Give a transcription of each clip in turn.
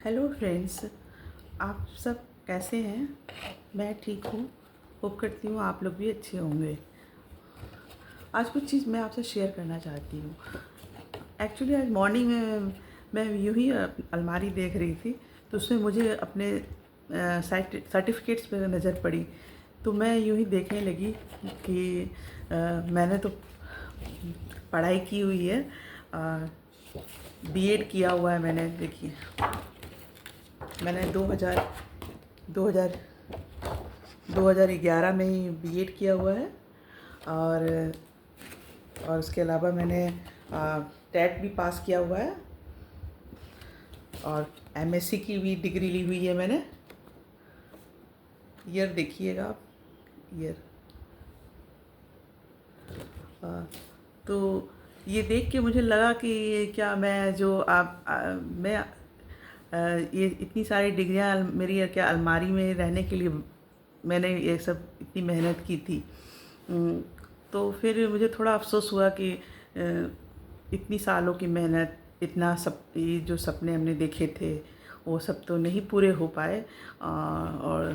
Hello friends, आप सब कैसे हैं? मैं ठीक हूँ। होप करती हूँ आप लोग भी अच्छे होंगे। आज कुछ चीज़ मैं आपसे शेयर करना चाहती हूँ। एक्चुअली आज मॉर्निंग में मैं यूँ ही अलमारी देख रही थी, तो उसमें मुझे अपने सर्टिफिकेट्स पे नज़र पड़ी। तो मैं यूँ ही देखने लगी कि मैंने तो पढ़ाई की हुई है, बीएड किया हुआ है मैंने। देखिए, मैंने 2011 में ही बीएड किया हुआ है। और उसके अलावा मैंने टेट भी पास किया हुआ है और एमएससी की भी डिग्री ली हुई है मैंने। ईयर देखिएगा आप, ईयर। तो ये देख के मुझे लगा कि क्या मैं जो मैं ये इतनी सारी डिग्रियां मेरी क्या अलमारी में रहने के लिए मैंने ये सब इतनी मेहनत की थी। तो फिर मुझे थोड़ा अफसोस हुआ कि इतनी सालों की मेहनत, इतना सब, ये जो सपने हमने देखे थे वो सब तो नहीं पूरे हो पाए। और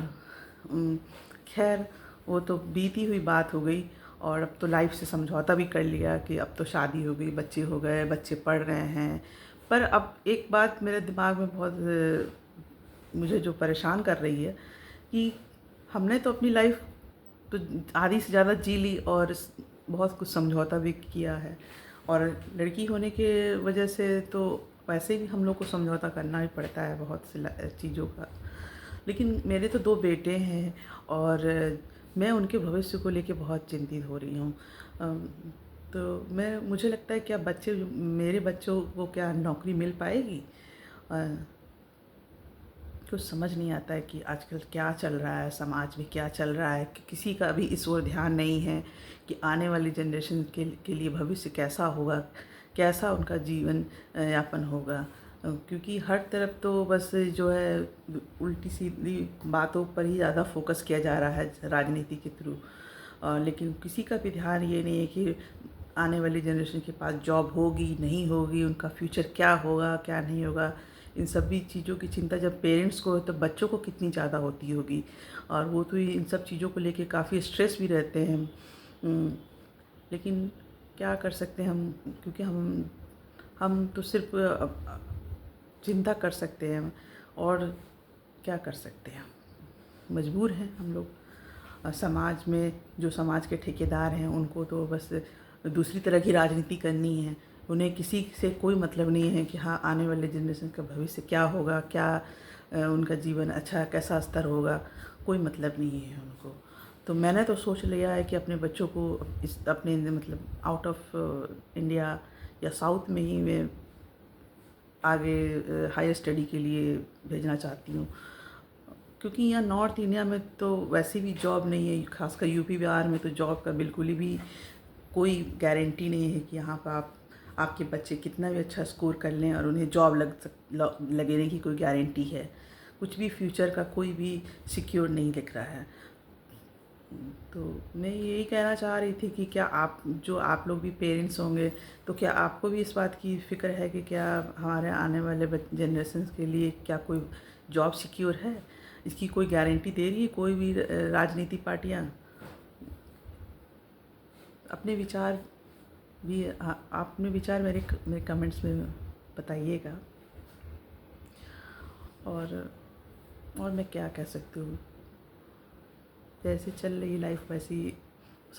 खैर, वो तो बीती हुई बात हो गई। और अब तो लाइफ से समझौता भी कर लिया कि अब तो शादी हो गई, बच्चे हो गए, बच्चे पढ़ रहे हैं। पर अब एक बात मेरे दिमाग में बहुत मुझे जो परेशान कर रही है कि हमने तो अपनी लाइफ तो आधी से ज़्यादा जी ली और बहुत कुछ समझौता भी किया है। और लड़की होने के वजह से तो वैसे भी हम लोग को समझौता करना ही पड़ता है बहुत से चीज़ों का। लेकिन मेरे तो 2 बेटे हैं और मैं उनके भविष्य को लेके बहुत चिंतित हो रही हूँ। तो मुझे लगता है क्या मेरे बच्चों को क्या नौकरी मिल पाएगी? कुछ समझ नहीं आता है कि आजकल क्या चल रहा है, समाज में क्या चल रहा है, कि किसी का भी इस ओर ध्यान नहीं है कि आने वाली जनरेशन के लिए भविष्य कैसा होगा, कैसा उनका जीवन यापन होगा। क्योंकि हर तरफ तो बस जो है उल्टी सीधी बातों पर ही ज़्यादा फोकस किया जा रहा है राजनीति के थ्रू। लेकिन किसी का भी ध्यान ये नहीं है कि आने वाली जनरेशन के पास जॉब होगी नहीं होगी, उनका फ्यूचर क्या होगा क्या नहीं होगा। इन सभी चीज़ों की चिंता जब पेरेंट्स को हो तो बच्चों को कितनी ज़्यादा होती होगी। और वो तो इन सब चीज़ों को लेके काफ़ी स्ट्रेस भी रहते हैं। लेकिन क्या कर सकते हैं हम, क्योंकि हम तो सिर्फ चिंता कर सकते हैं और क्या कर सकते हैं, मजबूर हैं हम लोग। समाज में जो समाज के ठेकेदार हैं उनको तो बस दूसरी तरह की राजनीति करनी है। उन्हें किसी से कोई मतलब नहीं है कि हाँ, आने वाले जनरेशन का भविष्य क्या होगा, क्या उनका जीवन अच्छा कैसा स्तर होगा, कोई मतलब नहीं है उनको। तो मैंने तो सोच लिया है कि अपने बच्चों को अपने मतलब आउट ऑफ इंडिया या साउथ में ही मैं आगे हायर स्टडी के लिए भेजना चाहती हूँ। क्योंकि यहाँ नॉर्थ इंडिया में तो वैसे भी जॉब नहीं है, खासकर यूपी बिहार में तो जॉब का बिल्कुल ही भी कोई गारंटी नहीं है कि यहाँ पर आपके बच्चे कितना भी अच्छा स्कोर कर लें और उन्हें जॉब लगने की कोई गारंटी है। कुछ भी फ्यूचर का कोई भी सिक्योर नहीं दिख रहा है। तो मैं यही कहना चाह रही थी कि क्या आप लोग भी पेरेंट्स होंगे, तो क्या आपको भी इस बात की फ़िक्र है कि क्या हमारे आने वाले जनरेशन के लिए क्या कोई जॉब सिक्योर है? इसकी कोई गारंटी दे रही है कोई भी राजनीति पार्टियाँ? अपने विचार भी अपने विचार मेरे कमेंट्स में बताइएगा। और मैं क्या कह सकती हूँ, जैसे चल रही लाइफ वैसी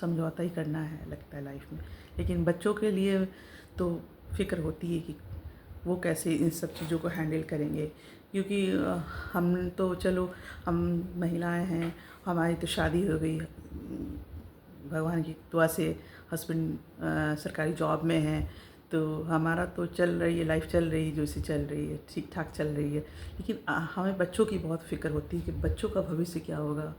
समझौता ही करना है लगता है लाइफ में। लेकिन बच्चों के लिए तो फ़िक्र होती है कि वो कैसे इन सब चीज़ों को हैंडल करेंगे। क्योंकि हम तो चलो, हम महिलाएं हैं, हमारी तो शादी हो गई, भगवान की दुआ से हस्बैंड सरकारी जॉब में हैं। तो हमारा तो चल रही है, लाइफ चल रही है जैसे चल रही है, ठीक ठाक चल रही है। लेकिन हमें बच्चों की बहुत फ़िक्र होती है कि बच्चों का भविष्य क्या होगा।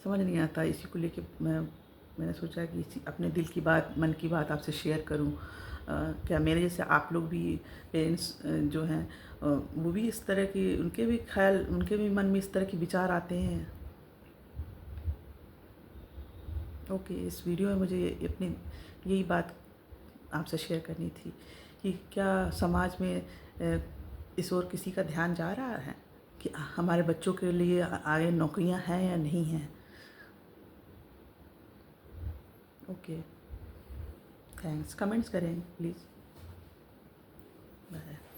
समझ नहीं आता। इसी को लेके मैंने सोचा कि इसी अपने दिल की बात, मन की बात आपसे शेयर करूं। क्या मेरे जैसे आप लोग भी पेरेंट्स जो हैं वो भी इस तरह की, उनके भी मन में इस तरह के विचार आते हैं? ओके, इस वीडियो में मुझे अपनी यही बात आपसे शेयर करनी थी कि क्या समाज में इस ओर किसी का ध्यान जा रहा है कि हमारे बच्चों के लिए आगे नौकरियां हैं या नहीं हैं? Okay, thanks. कमेंट्स करें प्लीज़। बाय।